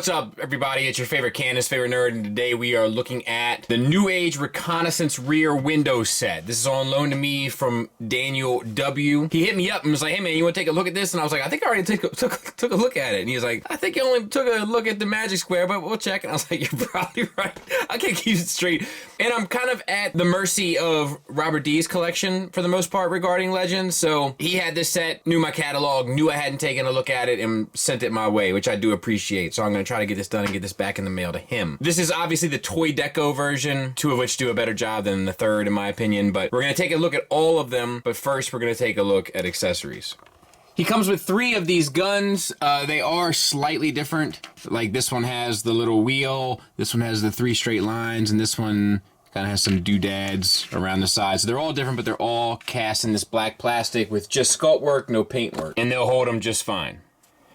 What's up, everybody? It's your favorite Candace, favorite nerd, and today we are looking at the New Age Reconnaissance Rear Window Set. This is on loan to me from Daniel W. He hit me up and was like, hey man, you want to take a look at this? And I was like, I think I already took a look at it. And he was like, I think you only took a look at the Magic Square, but we'll check. And I was like, you're probably right. I can't keep it straight. And I'm kind of at the mercy of Robert D's collection for the most part regarding Legends. So he had this set, knew my catalog, knew I hadn't taken a look at it, and sent it my way, which I do appreciate. So I'm going to try to get this done and get this back in the mail to him. This is obviously the toy deco version, two of which do a better job than the third in my opinion, but we're going to take a look at all of them. But first we're going to take a look at accessories. He comes with 3 of these guns. They are slightly different. Like this one has the little wheel, this one has the 3 straight lines, and this one kind of has some doodads around the sides. So they're all different, but they're all cast in this black plastic with just sculpt work, no paint work. And they'll hold them just fine.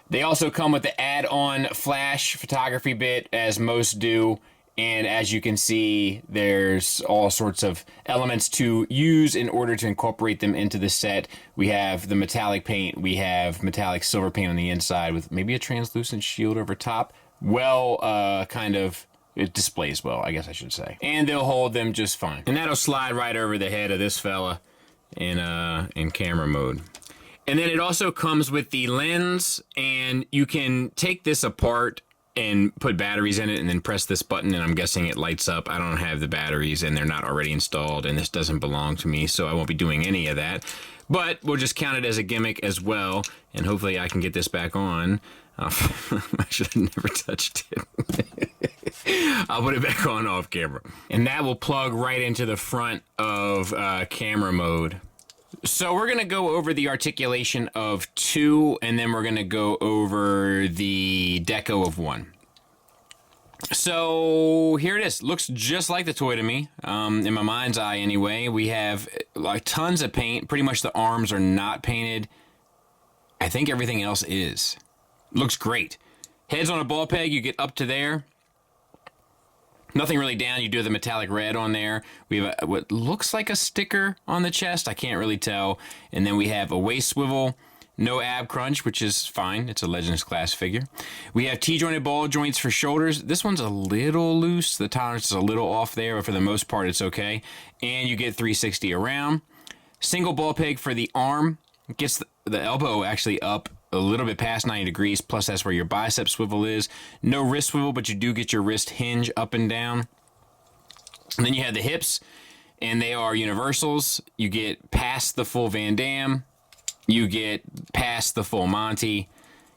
They also come with the add-on flash photography bit, as most do. And as you can see, there's all sorts of elements to use in order to incorporate them into the set. We have the metallic paint. We have metallic silver paint on the inside with maybe a translucent shield over top. Well, kind of, it displays well, I guess I should say. And they'll hold them just fine. And that'll slide right over the head of this fella in camera mode. And then it also comes with the lens, and you can take this apart and put batteries in it and then press this button, and I'm guessing it lights up. I don't have the batteries and they're not already installed, and this doesn't belong to me, so I won't be doing any of that. But we'll just count it as a gimmick as well, and hopefully I can get this back on. I should have never touched it. I'll put it back on off camera. And that will plug right into the front of camera mode. So we're going to go over the articulation of 2, and then we're going to go over the deco of 1. So here it is. Looks just like the toy to me, in my mind's eye anyway. We have like tons of paint. Pretty much the arms are not painted. I think everything else is. Looks great. Head's on a ball peg. You get up to there. Nothing really down. You do the metallic red on there. We have what looks like a sticker on the chest. I can't really tell. And then we have a waist swivel, no ab crunch, which is fine. It's a Legends class figure. We have T-jointed ball joints for shoulders. This one's a little loose. The tolerance is a little off there, but for the most part, it's okay. And you get 360 around. Single ball peg for the arm. It gets the elbow actually up a little bit past 90 degrees, plus that's where your bicep swivel is. No wrist swivel, but you do get your wrist hinge up and down. And then you have the hips, and they are universals. You get past the full Van Damme. You get past the full Monty.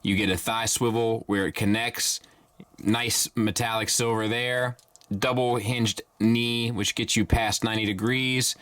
You get a thigh swivel where it connects. Nice metallic silver there. Double hinged knee, which gets you past 90 degrees.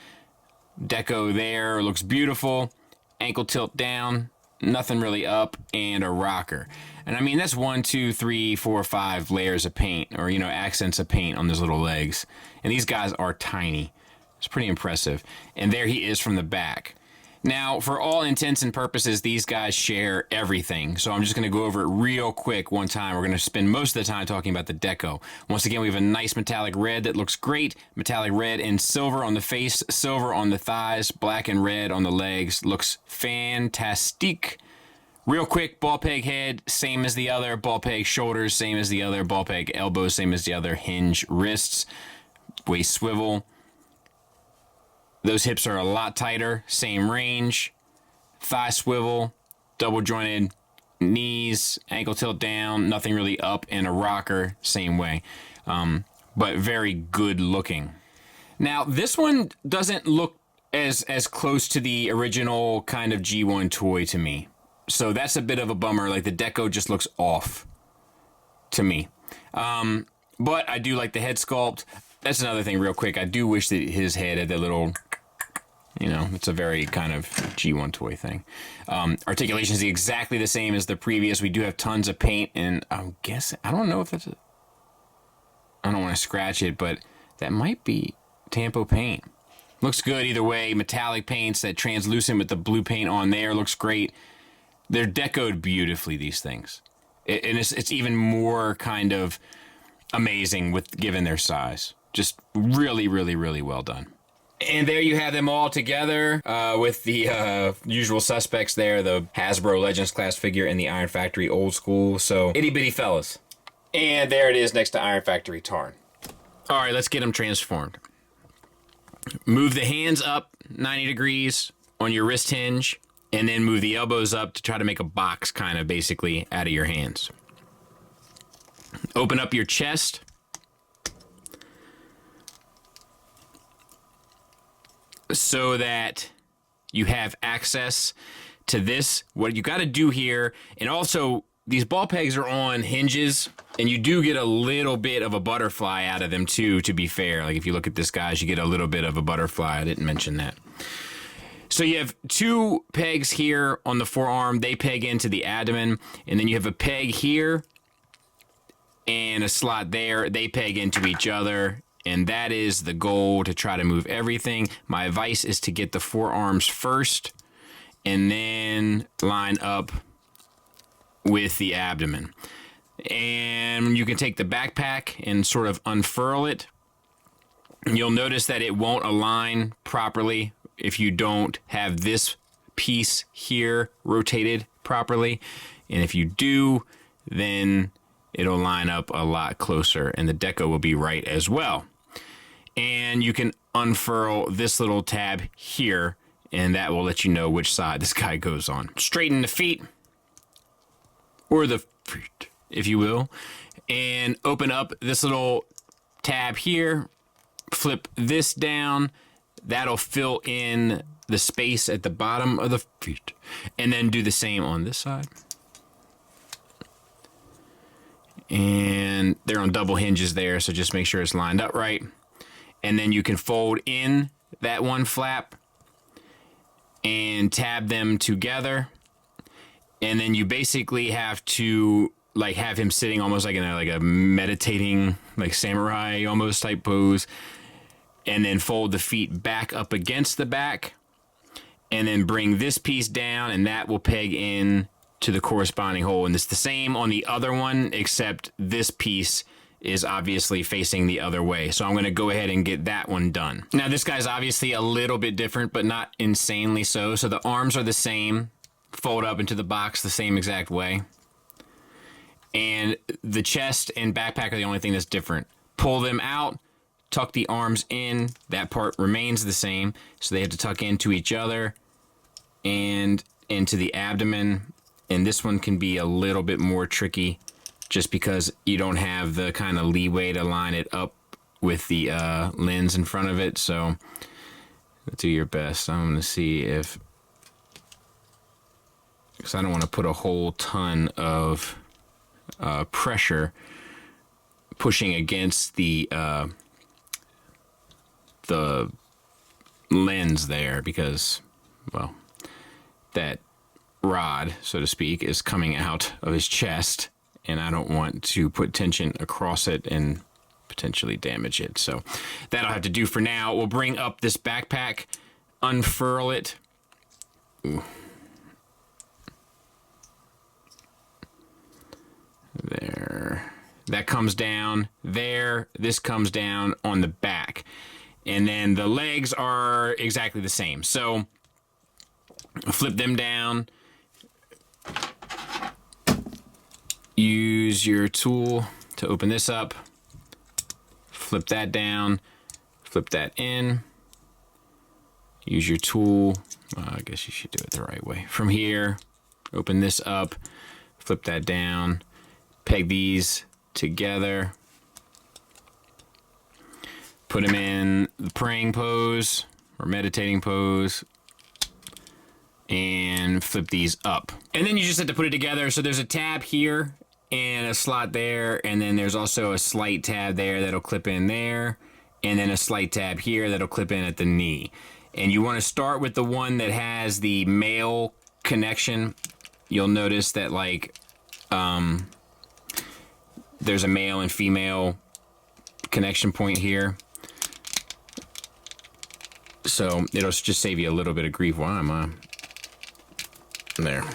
Deco there, looks beautiful. Ankle tilt down. Nothing really up, and a rocker. And I mean, that's 1, 2, 3, 4, 5 layers of paint, or, you know, accents of paint on those little legs. And these guys are tiny. It's pretty impressive. And there he is from the back. Now, for all intents and purposes, these guys share everything. So I'm just going to go over it real quick one time. We're going to spend most of the time talking about the deco. Once again, we have a nice metallic red that looks great. Metallic red and silver on the face, silver on the thighs, black and red on the legs. Looks fantastic. Real quick, ball peg head, same as the other. Ball peg shoulders, same as the other. Ball peg elbows, same as the other. Hinge wrists, waist swivel. Those hips are a lot tighter, same range. Thigh swivel, double jointed knees, ankle tilt down, nothing really up, and a rocker, same way. But very good looking. Now, this one doesn't look as close to the original kind of G1 toy to me. So that's a bit of a bummer. Like, the deco just looks off to me. But I do like the head sculpt. That's another thing real quick. I do wish that his head had that little, you know, it's a very kind of G1 toy thing. Articulation is exactly the same as the previous. We do have tons of paint, and I'm guessing, I don't know if that's I don't want to scratch it, but that might be Tampo paint. Looks good either way. Metallic paints, that translucent with the blue paint on there looks great. They're decoed beautifully, these things. And it's even more kind of amazing given their size. Just really, really, really well done. And there you have them all together with the usual suspects there, the Hasbro Legends class figure and the Iron Factory old school. So itty bitty fellas. And there it is next to Iron Factory Tarn. All right, let's get them transformed. Move the hands up 90 degrees on your wrist hinge, and then move the elbows up to try to make a box kind of basically out of your hands. Open up your chest. So that you have access to this. What you got to do here, and also these ball pegs are on hinges, and you do get a little bit of a butterfly out of them too, to be fair. Like if you look at this, guys, you get a little bit of a butterfly. I didn't mention that. So you have 2 pegs here on the forearm. They peg into the abdomen, and then you have a peg here and a slot there. They peg into each other. And that is the goal, to try to move everything. My advice is to get the forearms first and then line up with the abdomen. And you can take the backpack and sort of unfurl it. You'll notice that it won't align properly if you don't have this piece here rotated properly. And if you do, then it'll line up a lot closer and the deco will be right as well. And you can unfurl this little tab here, and that will let you know which side this guy goes on. Straighten the feet, or the feet, if you will, and open up this little tab here, flip this down, that'll fill in the space at the bottom of the feet, and then do the same on this side. And they're on double hinges there, so just make sure it's lined up right. And then you can fold in that one flap and tab them together. And then you basically have to like have him sitting almost like in a meditating, like samurai almost type pose. And then fold the feet back up against the back. And then bring this piece down, and that will peg in to the corresponding hole. And it's the same on the other one, except this piece is obviously facing the other way. So I'm going to go ahead and get that one done. Now this guy's obviously a little bit different, but not insanely so. So the arms are the same, fold up into the box the same exact way. And the chest and backpack are the only thing that's different. Pull them out, tuck the arms in, that part remains the same. So they have to tuck into each other and into the abdomen. And this one can be a little bit more tricky, just because you don't have the kind of leeway to line it up with the lens in front of it. So do your best. I'm going to see if, because I don't want to put a whole ton of pressure pushing against the lens there, because, well, that rod, so to speak, is coming out of his chest. And I don't want to put tension across it and potentially damage it. So that'll have to do for now. We'll bring up this backpack, unfurl it. Ooh. There. That comes down there. This comes down on the back. And then the legs are exactly the same. So flip them down. Use your tool to open this up, flip that down, flip that in, use your tool, I guess you should do it the right way. From here, open this up, flip that down, peg these together, put them in the praying pose or meditating pose, and flip these up. And then you just have to put it together. So there's a tab here and a slot there, and then there's also a slight tab there that'll clip in there, and then a slight tab here that'll clip in at the knee. And you want to start with the one that has the male connection. You'll notice that like there's a male and female connection point here. So it'll just save you a little bit of grief. Why am I there?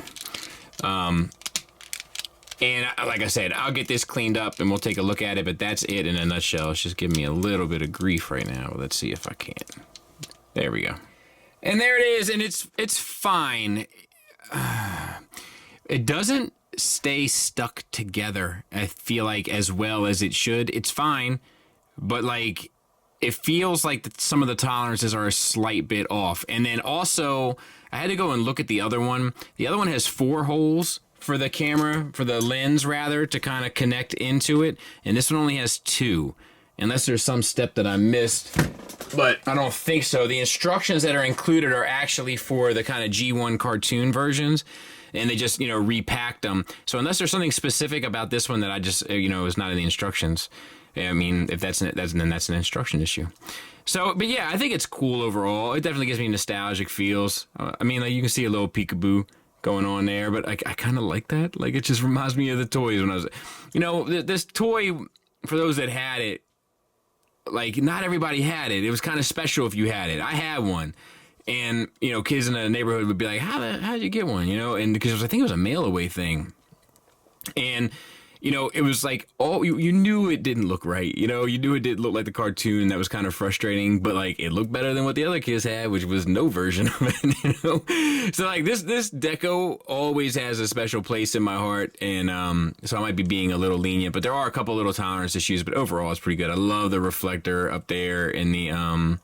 And like I said, I'll get this cleaned up and we'll take a look at it, but that's it in a nutshell. It's just giving me a little bit of grief right now. Let's see if I can. There we go. And there it is, and it's fine. It doesn't stay stuck together, I feel like, as well as it should. It's fine, but like it feels like some of the tolerances are a slight bit off. And then also, I had to go and look at the other one. The other one has 4 holes for the camera, for the lens rather, to kind of connect into it, and this one only has 2. Unless there's some step that I missed, but I don't think so. The instructions that are included are actually for the kind of G1 cartoon versions, and they just, repacked them. So unless there's something specific about this one that I just, is not in the instructions, I mean, if then that's an instruction issue. So, but yeah, I think it's cool overall. It definitely gives me nostalgic feels. I mean, like you can see a little peekaboo going on there, but I kind of like that. Like, it just reminds me of the toys when I was, this toy, for those that had it, like, not everybody had it. It was kind of special if you had it. I had one. And, kids in the neighborhood would be like, how'd you get one? And because I think it was a mail away thing. And, it was like, you knew it didn't look right. You knew it didn't look like the cartoon. That was kind of frustrating, but like, it looked better than what the other kids had, which was no version of it, So like this deco always has a special place in my heart. And, so I might be being a little lenient, but there are a couple little tolerance issues, but overall it's pretty good. I love the reflector up there in the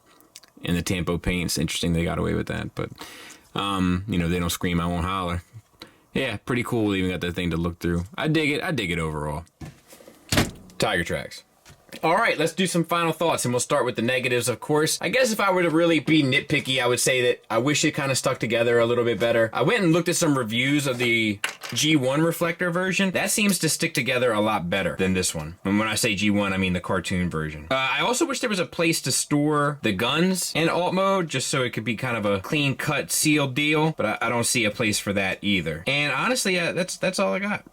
Tampo paints. Interesting they got away with that, but, they don't scream, I won't holler. Yeah, pretty cool. Even got that thing to look through. I dig it overall. Tiger Tracks. All right, let's do some final thoughts, and we'll start with the negatives, of course. I guess if I were to really be nitpicky, I would say that I wish it kind of stuck together a little bit better. I went and looked at some reviews of the G1 reflector version. That seems to stick together a lot better than this one. And when I say G1, I mean the cartoon version. I also wish there was a place to store the guns in alt mode, just so it could be kind of a clean-cut, sealed deal, but I don't see a place for that either. And honestly, that's all I got.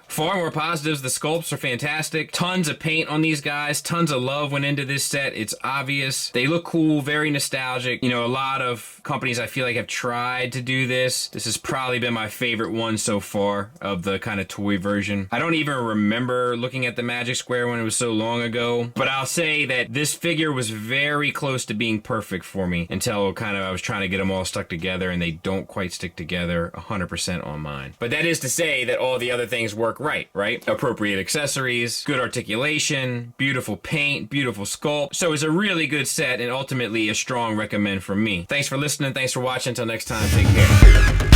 Far more positives. The sculpts are fantastic. Tons of paint on these guys. Tons of love went into this set. It's obvious. They look cool, very nostalgic. A lot of companies I feel like have tried to do this. This has probably been my favorite one so far of the kind of toy version. I don't even remember looking at the Magic Square when it was so long ago, but I'll say that this figure was very close to being perfect for me until kind of I was trying to get them all stuck together, and they don't quite stick together 100% on mine. But that is to say that all the other things work right? Appropriate accessories, good articulation, beautiful paint, beautiful sculpt. So it's a really good set and ultimately a strong recommend from me. Thanks for listening. Thanks for watching. Until next time, take care.